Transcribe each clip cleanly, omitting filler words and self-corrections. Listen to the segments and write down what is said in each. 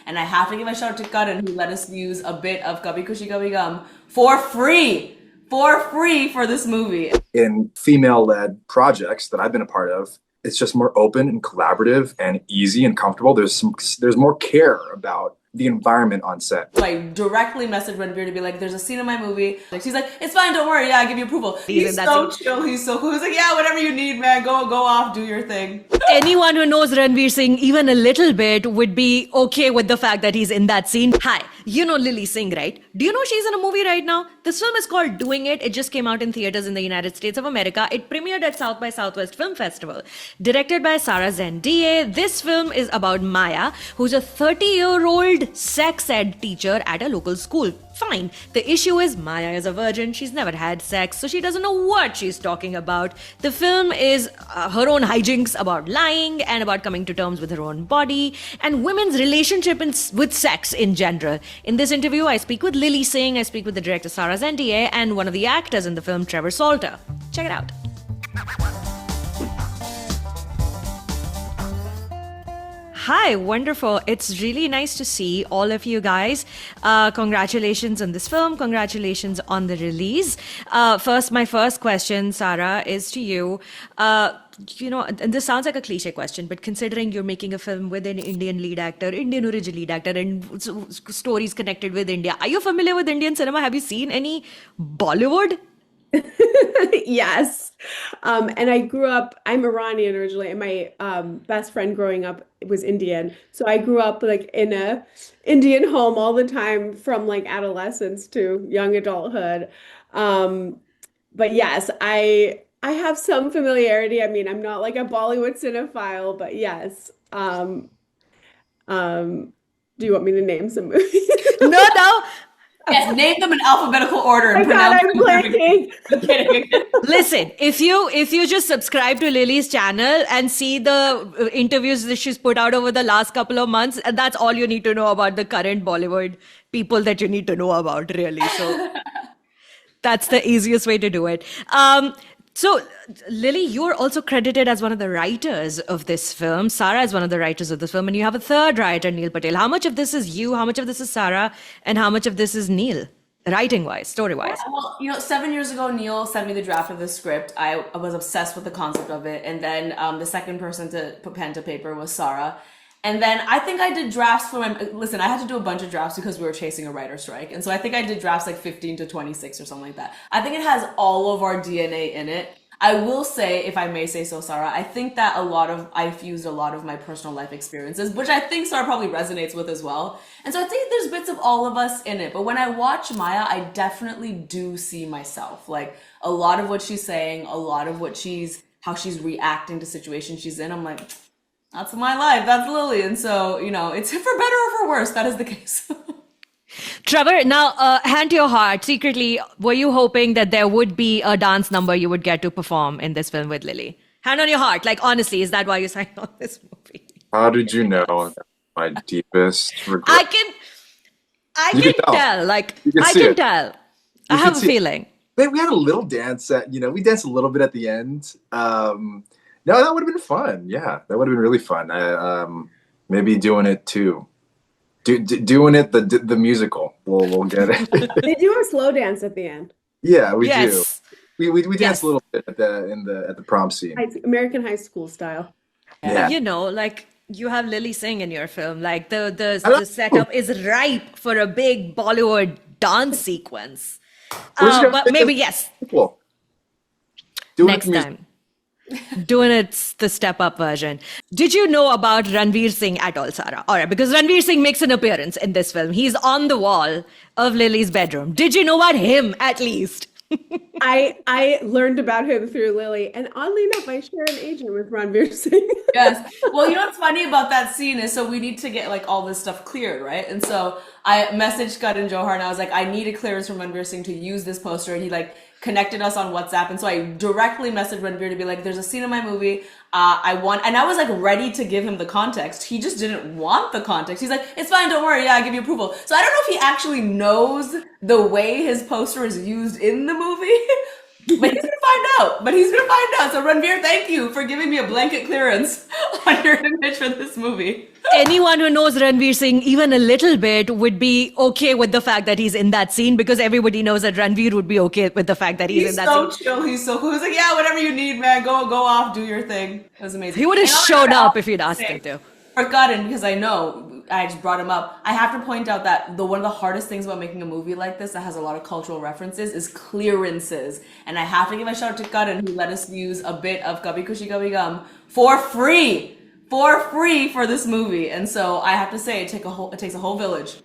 And I have to give a shout out to Karan, who let us use a bit of Kabhi Khushi Kabhi Gum for free. For free for this movie. In female-led projects that I've been a part of, it's just more open and collaborative and easy and comfortable. There's more care about the environment on set. So I directly messaged Ranveer to be like, there's a scene in my movie. Like, she's like, it's fine, don't worry, yeah, I give you approval. He's so chill, he's so cool. He's like, yeah, whatever you need, man, go off, do your thing. Anyone who knows Ranveer Singh even a little bit would be okay with the fact that he's in that scene. Hi, you know Lily Singh, right? Do you know she's in a movie right now? This film is called Doin It. It just came out in theaters in the United States of America. It premiered at South by Southwest Film Festival. Directed by Sara Zendieh, this film is about Maya, who's a 30-year-old sex ed teacher at a local school. Fine. The issue is Maya is a virgin. She's never had sex, so she doesn't know what she's talking about. The film is her own hijinks about lying and about coming to terms with her own body and women's relationship with sex in general. In this interview, I speak with Lily Singh, I speak with the director Sara Zendieh, and one of the actors in the film, Trevor Salter. Check it out. Hi, wonderful. It's really nice to see all of you guys. Congratulations on this film. Congratulations on the release. My first question, Sara, is to you. And this sounds like a cliche question, but considering you're making a film with an Indian lead actor, Indian origin lead actor, and stories connected with India, are you familiar with Indian cinema? Have you seen any Bollywood? Yes. And I grew up, I'm Iranian originally, and my best friend growing up was Indian. So I grew up like in a Indian home all the time from like adolescence to young adulthood. But yes, I have some familiarity. I mean, I'm not like a Bollywood cinephile, but yes. Do you want me to name some movies? No. Yes, name them in alphabetical order and pronounce them. I'm kidding. Listen, if you just subscribe to Lily's channel and see the interviews that she's put out over the last couple of months, that's all you need to know about the current Bollywood people that you need to know about, really. So that's the easiest way to do it. So, Lily, you're also credited as one of the writers of this film. Sara is one of the writers of this film, and you have a third writer, Neel Patel. How much of this is you? How much of this is Sara? And how much of this is Neel, writing-wise, story-wise? Well, 7 years ago, Neel sent me the draft of the script. I was obsessed with the concept of it. And then the second person to put pen to paper was Sara. And then I think I did drafts listen, I had to do a bunch of drafts because we were chasing a writer strike. And so I think I did drafts like 15 to 26 or something like that. I think it has all of our DNA in it. I will say, if I may say so, Sara, I think that I've used a lot of my personal life experiences, which I think Sara probably resonates with as well. And so I think there's bits of all of us in it. But when I watch Maya, I definitely do see myself. Like a lot of what she's saying, a lot of how she's reacting to situations she's in, I'm like, that's my life. That's Lily. And so, it's for better or for worse. That is the case. Trevor, now, hand to your heart. Secretly, were you hoping that there would be a dance number you would get to perform in this film with Lily? Hand on your heart. Like, honestly, is that why you signed on this movie? How did you know? My deepest regret. I can tell. Like, I can tell. I have a feeling. We had a little dance we danced a little bit at the end. No, that would have been fun. Yeah, that would have been really fun. Maybe doing it too. Doing it the musical. We'll get it. They do a slow dance at the end. Yeah, we do. We dance a little bit at the prom scene. American high school style. Yeah. Like you have Lily Singh in your film. Like the setup is ripe for a big Bollywood dance sequence. But maybe yes. Cool. Next time. Doing It's the step-up version. Did you know about Ranveer Singh at all, Sara? All right, because Ranveer Singh makes an appearance in this film. He's on the wall of Lily's bedroom. Did you know about him, at least? I learned about him through Lily, and oddly enough, I share an agent with Ranveer Singh. Yes. Well, what's funny about that scene is, so we need to get like all this stuff cleared, right? And so I messaged Karan Johar, and I was like, I need a clearance from Ranveer Singh to use this poster, and he connected us on WhatsApp. And so I directly messaged Ranveer to be like, there's a scene in my movie and I was like ready to give him the context. He just didn't want the context. He's like, it's fine, don't worry, yeah, I give you approval. So I don't know if he actually knows the way his poster is used in the movie, But he's gonna find out. But he's gonna find out. So Ranveer, thank you for giving me a blanket clearance on your image for this movie. Anyone who knows Ranveer Singh even a little bit would be okay with the fact that he's in that scene, because everybody knows that Ranveer would be okay with the fact that he's in that so scene. chill. He's so cool. He's like, yeah, whatever you need, man. Go off, do your thing. It was amazing. He would have And I'll showed never up if you'd asked say- him to. For Karan, because I know I just brought him up. I have to point out that one of the hardest things about making a movie like this that has a lot of cultural references is clearances. And I have to give a shout out to Karan, who let us use a bit of Kabhi Khushi Kabhi Gum for free for this movie. And so I have to say it takes a whole village.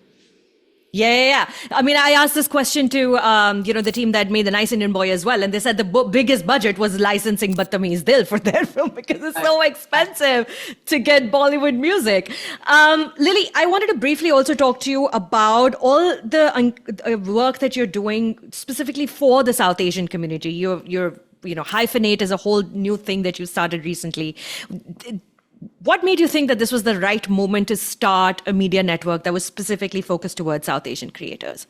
Yeah. I mean, I asked this question to, the team that made The Nice Indian Boy as well. And they said the biggest budget was licensing Badtameez Dil for their film because it's so expensive to get Bollywood music. Lily, I wanted to briefly also talk to you about all the work that you're doing specifically for the South Asian community. You're Hyphenate is a whole new thing that you started recently. What made you think that this was the right moment to start a media network that was specifically focused towards South Asian creators?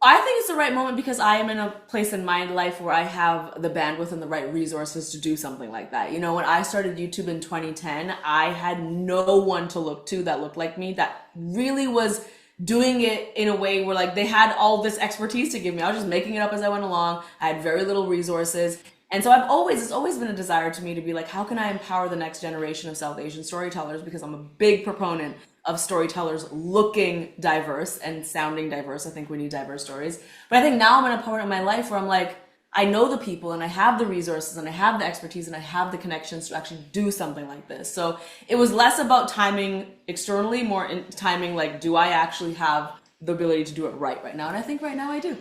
I think it's the right moment because I am in a place in my life where I have the bandwidth and the right resources to do something like that. When I started YouTube in 2010, I had no one to look to that looked like me, that really was doing it in a way where like they had all this expertise to give me. I was just making it up as I went along. I had very little resources. And so it's always been a desire to me to be like, how can I empower the next generation of South Asian storytellers? Because I'm a big proponent of storytellers looking diverse and sounding diverse. I think we need diverse stories. But I think now I'm in a point in my life where I'm like, I know the people and I have the resources and I have the expertise and I have the connections to actually do something like this. So it was less about timing externally, more in timing like, do I actually have the ability to do it right now? And I think right now I do.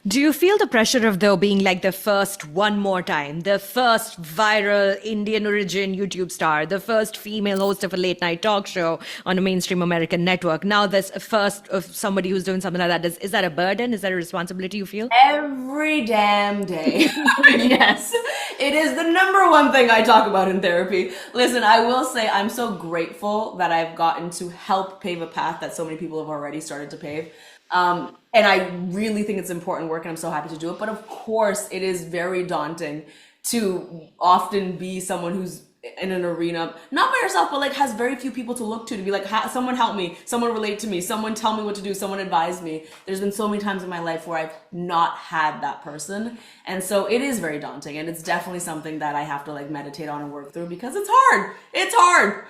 Do you feel the pressure of though being like the first one more time, the first viral Indian origin YouTube star, the first female host of a late night talk show on a mainstream American network? Now there's a first of somebody who's doing something like that. Is that a burden? Is that a responsibility you feel? Every damn day. Yes. It is the number one thing I talk about in therapy. Listen, I will say I'm so grateful that I've gotten to help pave a path that so many people have already started to pave. And I really think it's important work and I'm so happy to do it. But of course, it is very daunting to often be someone who's in an arena, not by yourself, but like has very few people to look to be like, someone help me, someone relate to me, someone tell me what to do, someone advise me. There's been so many times in my life where I've not had that person. And so it is very daunting. And it's definitely something that I have to like meditate on and work through because it's hard. It's hard.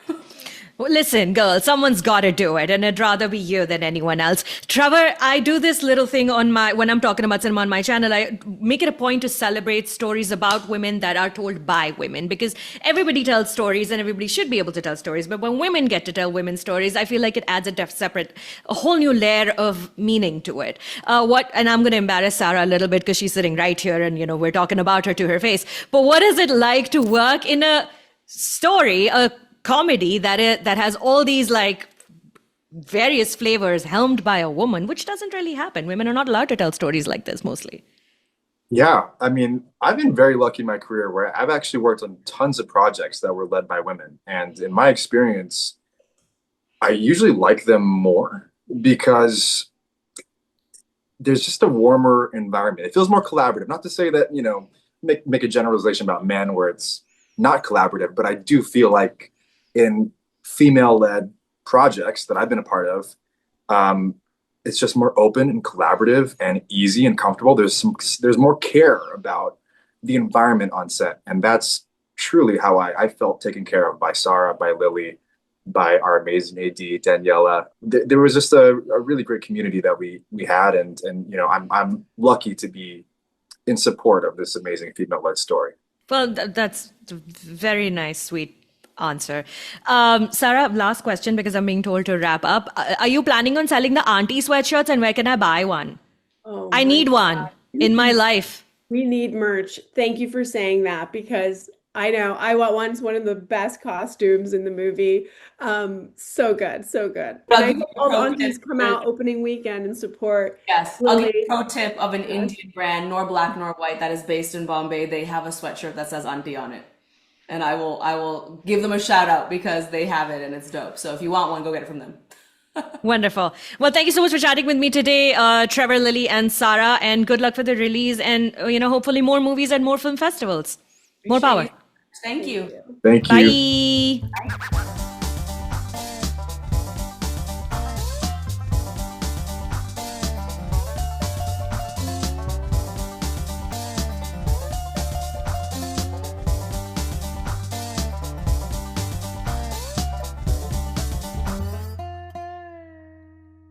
Well, listen, girl, someone's got to do it, and it'd rather be you than anyone else. Trevor, I do this little thing when I'm talking about cinema on my channel. I make it a point to celebrate stories about women that are told by women, because everybody tells stories and everybody should be able to tell stories. But when women get to tell women's stories, I feel like it adds a whole new layer of meaning to it. And I'm going to embarrass Sara a little bit because she's sitting right here, and we're talking about her to her face. But what is it like to work in a story, a comedy that has all these like various flavors helmed by a woman, which doesn't really happen. Women are not allowed to tell stories like this mostly. Yeah, I mean, I've been very lucky in my career where I've actually worked on tons of projects that were led by women. And in my experience, I usually like them more because there's just a warmer environment. It feels more collaborative. Not to say that, make a generalization about men where it's not collaborative, but I do feel like in female-led projects that I've been a part of, it's just more open and collaborative and easy and comfortable. There's more care about the environment on set, and that's truly how I felt taken care of by Sara, by Lily, by our amazing AD Daniela. There was just a really great community that we had, and I'm lucky to be in support of this amazing female-led story. Well, that's a very nice, sweet answer. Sara, last question because I'm being told to wrap up. Are you planning on selling the auntie sweatshirts, and where can I buy one? Oh, I need one in my life. We need merch. Thank you for saying that because I know I want one of the best costumes in the movie. So good, so good. And I hope all the aunties come out opening weekend and support. Yes, I'll give you a pro tip of an Indian brand, nor black nor white, that is based in Bombay. They have a sweatshirt that says auntie on it. And I will give them a shout out because they have it and it's dope. So if you want one, go get it from them. Wonderful. Well, thank you so much for chatting with me today, Trevor, Lily, and Sara. And good luck for the release, and hopefully more movies and more film festivals. More power. Thank you. Thank you. Bye.